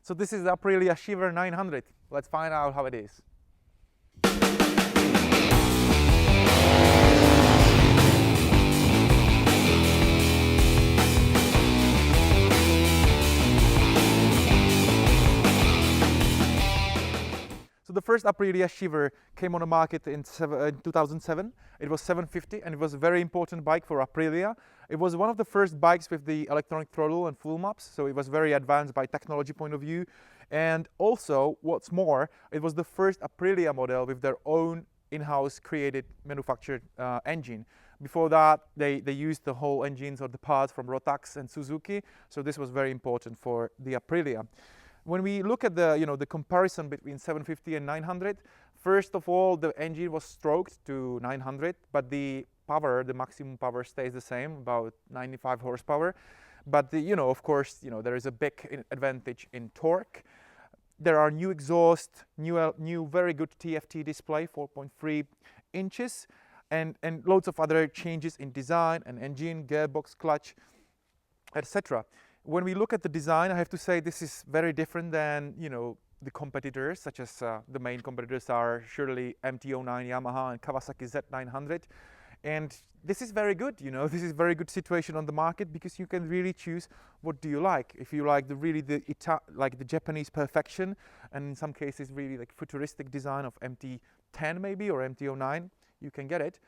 So this is the Aprilia Shiver 900. Let's find out how it is. So the first Aprilia Shiver came on the market in 2007. It was 750 and it was a very important bike for Aprilia. It was one of the first bikes with the electronic throttle and full maps, so it was very advanced by technology point of view. And also, what's more, it was the first Aprilia model with their own in-house created manufactured engine. Before that, they used the whole engines or the parts from Rotax and Suzuki, so this was very important for the Aprilia. When we look at the comparison between 750 and 900, first of all, the engine was stroked to 900, but the power, the maximum power stays the same, about 95 horsepower. But of course, there is a big advantage in torque. There are new exhaust, new very good TFT display, 4.3 inches, and loads of other changes in design and engine, gearbox, clutch, etc. When we look at the design, I have to say this is very different than the competitors, such as the main competitors are surely MT-09 Yamaha and Kawasaki Z900. And this is very good, this is very good situation on the market because you can really choose what do you like. If you like the Japanese perfection, and in some cases really like futuristic design of MT-10 maybe or MT-09, you can get it.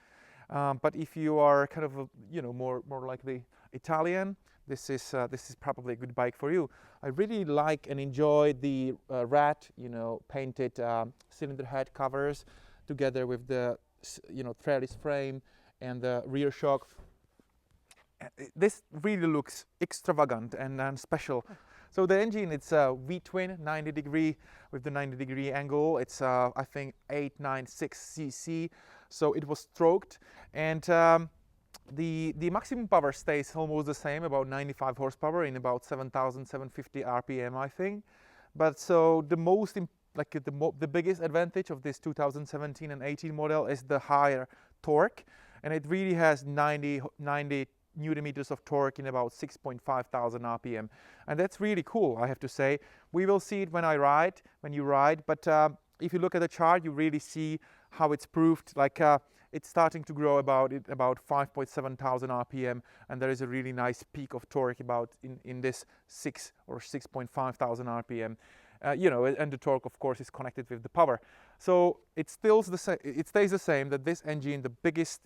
But if you are kind of more like the Italian, this is probably a good bike for you. I really like and enjoy the red, painted cylinder head covers together with the trellis frame and the rear shock. This really looks extravagant and special. So the engine, it's a V-twin 90-degree with the 90-degree angle. It's I think 896 cc. So it was stroked, and the maximum power stays almost the same, about 95 horsepower in about 7,750 RPM, I think. But so the biggest advantage of this 2017 and 18 model is the higher torque, and it really has 90 Newton meters of torque in about 6.5 thousand RPM, and that's really cool, I have to say. We will see it when you ride, but if you look at the chart, you really see how it's proved. Like it's starting to grow about 5.7 thousand RPM, and there is a really nice peak of torque about in this 6 or 6.5 thousand RPM. And the torque, of course, is connected with the power. So it stays the same. That this engine, the biggest,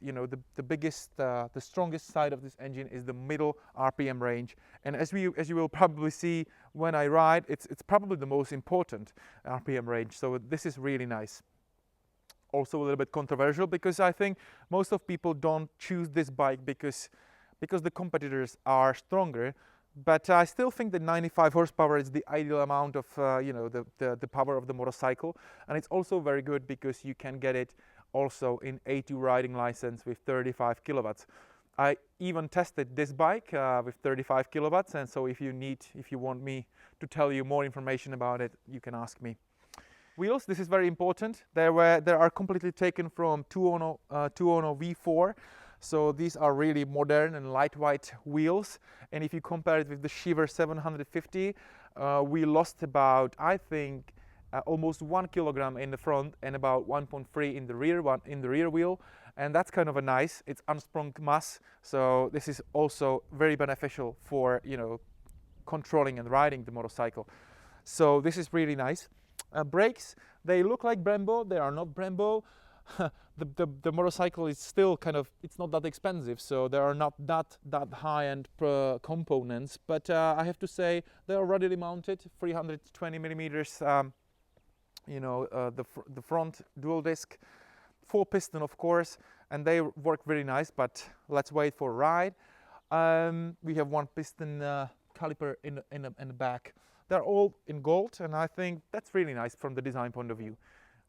the strongest side of this engine is the middle RPM range. And as you will probably see when I ride, it's probably the most important RPM range. So this is really nice. Also a little bit controversial because I think most of people don't choose this bike because the competitors are stronger. But I still think that 95 horsepower is the ideal amount of the power of the motorcycle, and it's also very good because you can get it also in A2 riding license with 35 kilowatts. I even tested this bike with 35 kilowatts, and so if you want me to tell you more information about it, you can ask me. Wheels, this is very important. They are completely taken from 210 V4. So these are really modern and lightweight wheels, and if you compare it with the Shiver 750, we lost about, I think, almost 1 kilogram in the front and about 1.3 in the rear wheel, and that's kind of a nice. It's unsprung mass, so this is also very beneficial for controlling and riding the motorcycle. So this is really nice. Brakes, they look like Brembo. They are not Brembo. The motorcycle is still it's not that expensive, so there are not that high-end components, but I have to say they are readily mounted, 320 millimeters, the front dual disc, 4-piston of course, and they work very nice, but let's wait for a ride. We have 1-piston caliper in the back. They're all in gold, and I think that's really nice from the design point of view.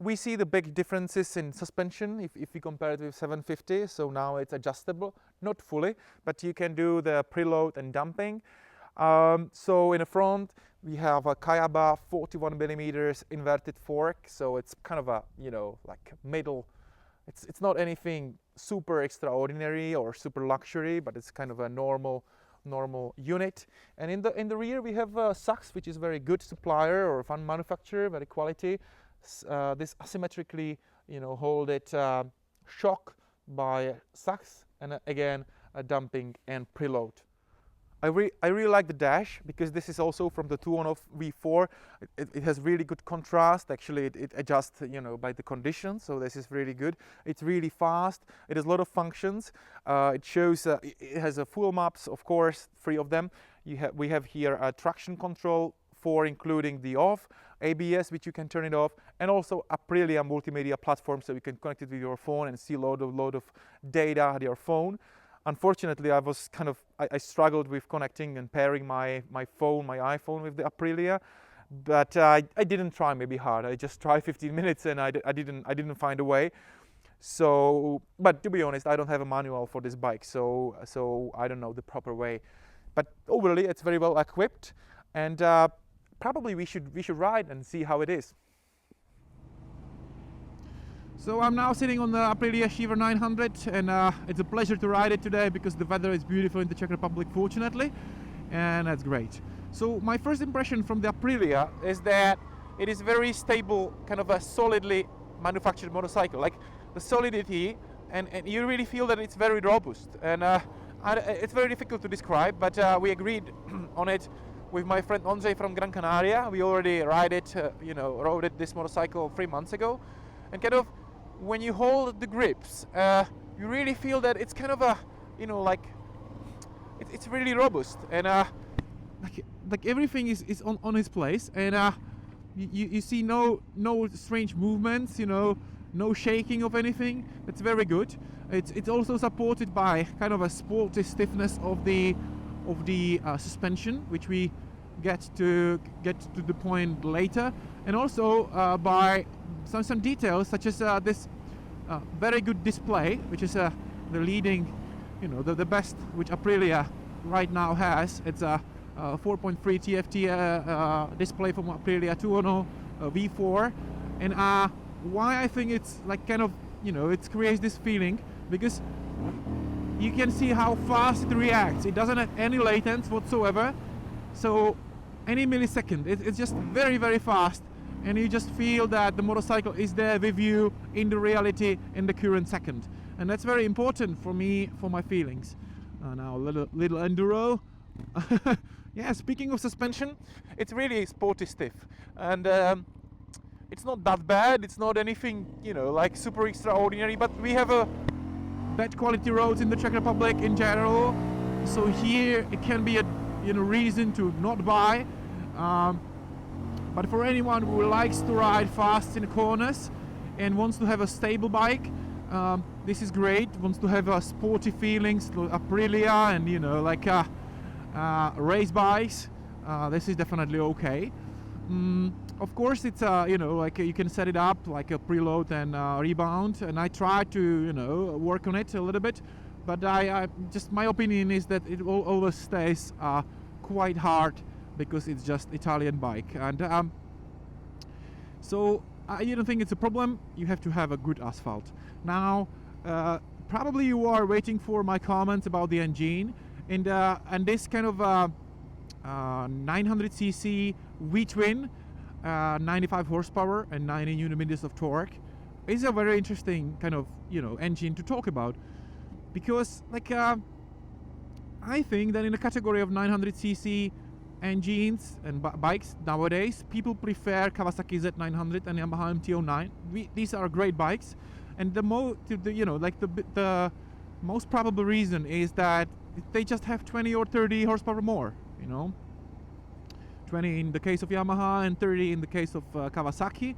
We see the big differences in suspension if we compare it with 750. So now it's adjustable, not fully, but you can do the preload and damping. So in the front we have a Kayaba 41 millimeters inverted fork. So it's kind of a like middle. It's not anything super extraordinary or super luxury, but it's kind of a normal normal unit. And in the rear we have Sachs, which is very good supplier or fun manufacturer, very quality. This asymmetrically, hold it shock by Sachs, and again a dumping and preload. I really like the dash, because this is also from the 210 V4. It has really good contrast. Actually, it adjusts, by the conditions. So this is really good. It's really fast. It has a lot of functions. It shows. It has a full maps, of course, 3 of them. We have here a traction control, 4 including the off, ABS, which you can turn it off, and also Aprilia multimedia platform, so you can connect it with your phone and see a load of data on your phone. Unfortunately, I struggled with connecting and pairing my iPhone with the Aprilia, but I didn't try maybe hard. I just tried 15 minutes and I didn't find a way. So, but to be honest, I don't have a manual for this bike, so I don't know the proper way. But overall, it's very well equipped, and probably we should ride and see how it is. So I'm now sitting on the Aprilia Shiver 900, and it's a pleasure to ride it today because the weather is beautiful in the Czech Republic, fortunately, and that's great. So my first impression from the Aprilia is that it is very stable, kind of a solidly manufactured motorcycle, like the solidity, and you really feel that it's very robust, and it's very difficult to describe, but we agreed on it with my friend Ondřej from Gran Canaria. We already rode this motorcycle 3 months ago, and kind of when you hold the grips, you really feel that it's kind of a, it's really robust, and like everything is on its place, and you see no strange movements, no shaking of anything. It's very good. It's also supported by kind of a sporty stiffness of the suspension, which we get to the point later, and also by some details such as this very good display, which is the leading, the best which Aprilia right now has. It's a 4.3 TFT display from Aprilia 210 V4, and why I think it's like kind of, it creates this feeling because you can see how fast it reacts. It doesn't have any latency whatsoever, so any millisecond it's just very, very fast, and you just feel that the motorcycle is there with you in the reality in the current second, and that's very important for me, for my feelings. Now a little enduro. Yeah, speaking of suspension, it's really sporty stiff, and it's not that bad. It's not anything, like super extraordinary, but we have a bad quality roads in the Czech Republic in general, so here it can be a reason to not buy. But for anyone who likes to ride fast in the corners and wants to have a stable bike, this is great. Wants to have a sporty feelings, Aprilia, and like race bikes, this is definitely okay. Of course, it's like you can set it up like a preload and rebound, and I try to work on it a little bit, but I just, my opinion is that it always stays quite hard because it's just Italian bike, and so I don't think it's a problem. You have to have a good asphalt. Now probably you are waiting for my comments about the engine, and this kind of 900cc V-twin, 95 horsepower and 90 Nm of torque is a very interesting kind of engine to talk about, because like I think that in the category of 900cc engines and bikes nowadays, people prefer Kawasaki Z900 and Yamaha MT-09. These are great bikes, and the most probable reason is that they just have 20 or 30 horsepower more, 20 in the case of Yamaha and 30 in the case of Kawasaki,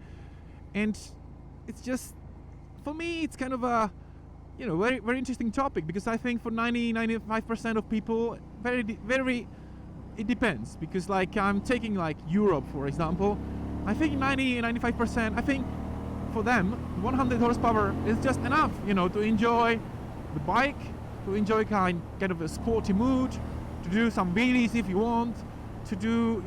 and it's just, for me, it's kind of a very, very interesting topic, because I think for 95% of people, very it depends, because like I'm taking like Europe for example, I think 95%, I think for them 100 horsepower is just enough, to enjoy the bike, to enjoy kind of a sporty mood, to do some wheelies if you want, to do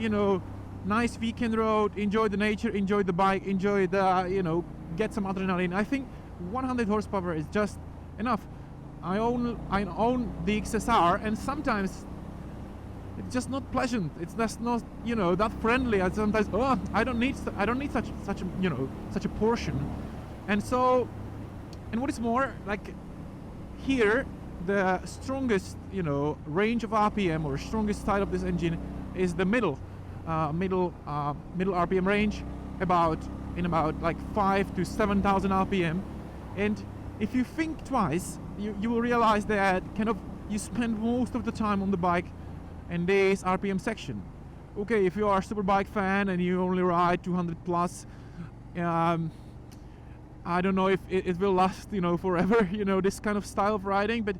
nice weekend road, enjoy the nature, enjoy the bike, enjoy the get some adrenaline. I think 100 horsepower is just enough. I own the XSR, and sometimes it's just not pleasant. It's just not, you know, that friendly. I sometimes, oh, I don't need such a, you know, such a portion. And so, and what is more, like here, the strongest, you know, range of RPM or strongest side of this engine is the middle RPM range, about like 5 to 7,000 RPM. And if you think twice, you will realize that kind of you spend most of the time on the bike in this RPM section. Okay, if you are a superbike fan and you only ride 200 plus, I don't know if it will last, you know, forever, you know, this kind of style of riding, but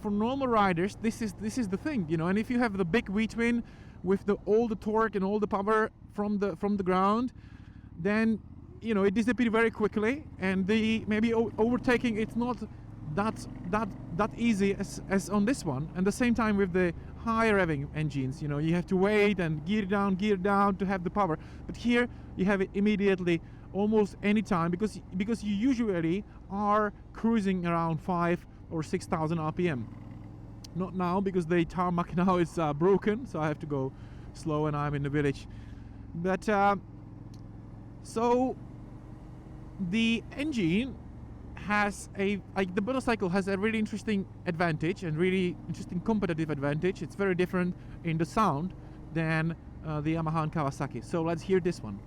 for normal riders, this is the thing, you know. And if you have the big V-twin with all the torque and all the power from the ground, then, you know, it disappears very quickly, and the maybe overtaking, it's not that easy as on this one. And the same time with the high revving engines, you know, you have to wait and gear down to have the power. But here you have it immediately, almost any time, because you usually are cruising around 5 or 6,000 RPM. Not now, because the tarmac now is broken, so I have to go slow and I'm in the village. But so the engine has the motorcycle has a really interesting advantage and really interesting competitive advantage. It's very different in the sound than the Yamaha and Kawasaki. So let's hear this one.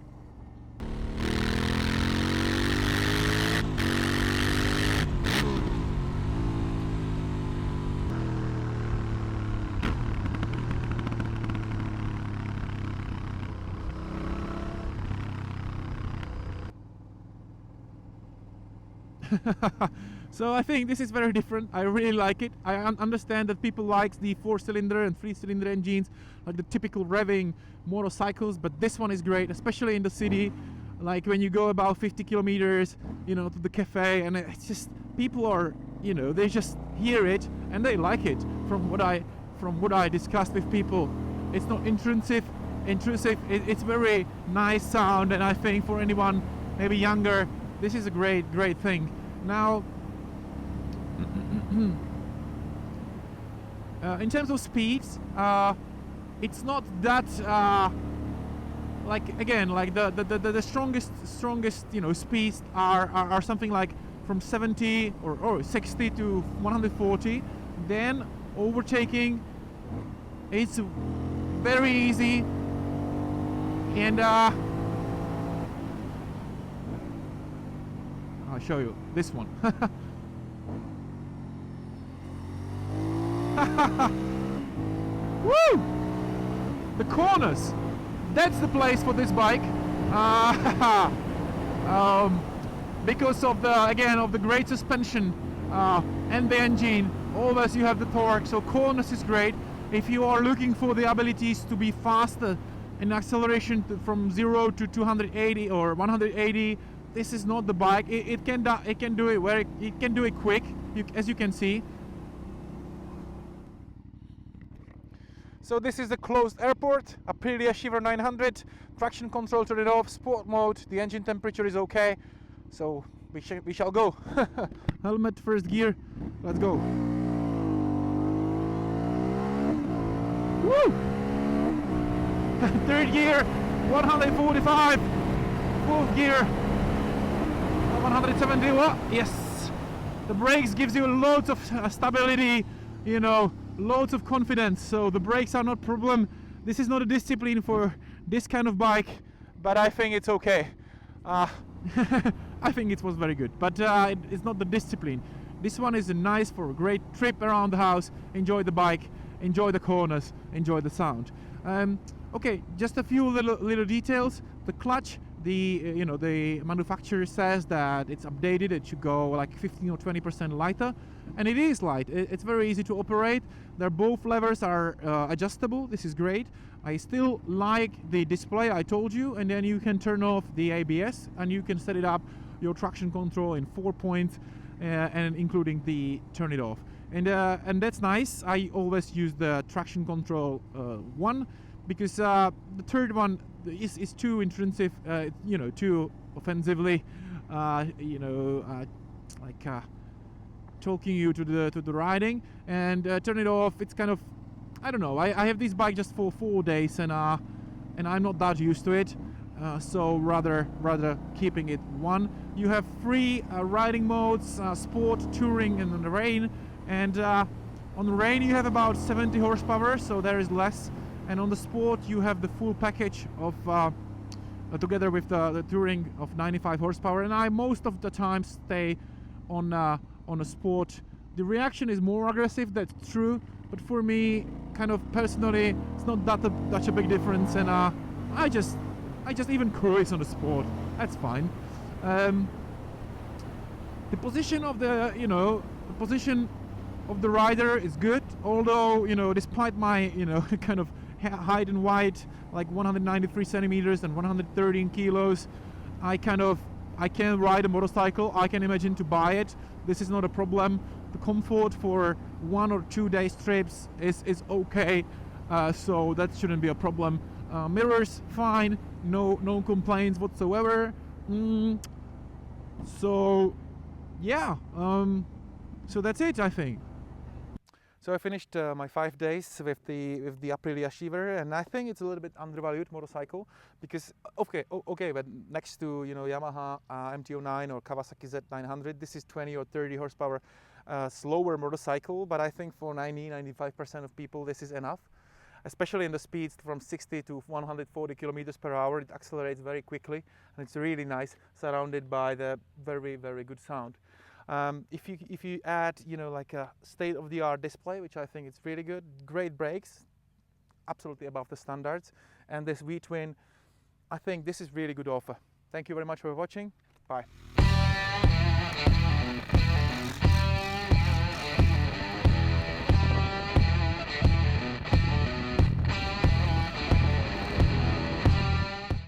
So I think this is very different. I really like it. I understand that people like the 4-cylinder and 3-cylinder engines, like the typical revving motorcycles, but this one is great, especially in the city, like when you go about 50 kilometers, you know, to the cafe, and it's just, people are, you know, they just hear it and they like it. From what I discussed with people, it's not intrusive. It's very nice sound, and I think for anyone maybe younger, this is a great thing. Now, in terms of speeds, it's not that like, again, like the strongest, you know, speeds are something like from 70 or 60 to 140. Then overtaking, it's very easy, and I'll show you this one. Woo! The corners, that's the place for this bike. Because of the great suspension and the engine, always you have the torque, so corners is great. If you are looking for the abilities to be faster in acceleration from 0 to 280 or 180, this is not the bike. It can do it quick, as you can see. So this is the closed airport, Aprilia Shiver 900, traction control, turn it off, sport mode, the engine temperature is okay, so we shall go. Helmet, first gear, let's go. Woo! Third gear, 145, fourth gear, 170, what? Yes! The brakes gives you loads of stability, you know, loads of confidence, so the brakes are not problem. This is not a discipline for this kind of bike, but I think it's okay. I think it was very good, but it's not the discipline. This one is nice for a great trip around the house, enjoy the bike, enjoy the corners, enjoy the sound. Okay, just a few little details. The clutch, the manufacturer says that it's updated, it should go like 15 or 20% lighter, and it is light. It's very easy to operate. Both levers are adjustable. This is great. I still like the display I told you, and then you can turn off the ABS and you can set it up your traction control in 4 points, and including the turn it off, and that's nice. I always use the traction control one, because the third one is too intrusive, too offensively, talking you to the riding, and turn it off. It's kind of, I don't know, I have this bike just for 4 days, and I'm not that used to it. So rather keeping it one. You have 3 riding modes: sport, touring, and on the rain. And on the rain you have about 70 horsepower, so there is less. And on the sport you have the full package of together with the touring of 95 horsepower. And I most of the time stay on a sport. The reaction is more aggressive, that's true, but for me, kind of personally, it's not that a big difference, and I just even cruise on the sport. That's fine. The position of the position of the rider is good, although despite my kind of height and weight, like 193 centimeters and 113 kilos, I can ride a motorcycle. I can imagine to buy it. This is not a problem. The comfort for 1 or 2 days trips is okay, so that shouldn't be a problem. Mirrors fine, no complaints whatsoever. So yeah, so that's it, I think. So I finished my 5 days with the Aprilia Shiver, and I think it's a little bit undervalued motorcycle because okay, but next to Yamaha MT-09 or Kawasaki Z900, this is 20 or 30 horsepower slower motorcycle, but I think for 95% of people this is enough, especially in the speeds from 60 to 140 kilometers per hour. It accelerates very quickly, and it's really nice, surrounded by the very good sound. If you add like a state-of-the-art display, which I think is really good, great brakes, absolutely above the standards, and this V-twin, I think this is really good offer. Thank you very much for watching. Bye.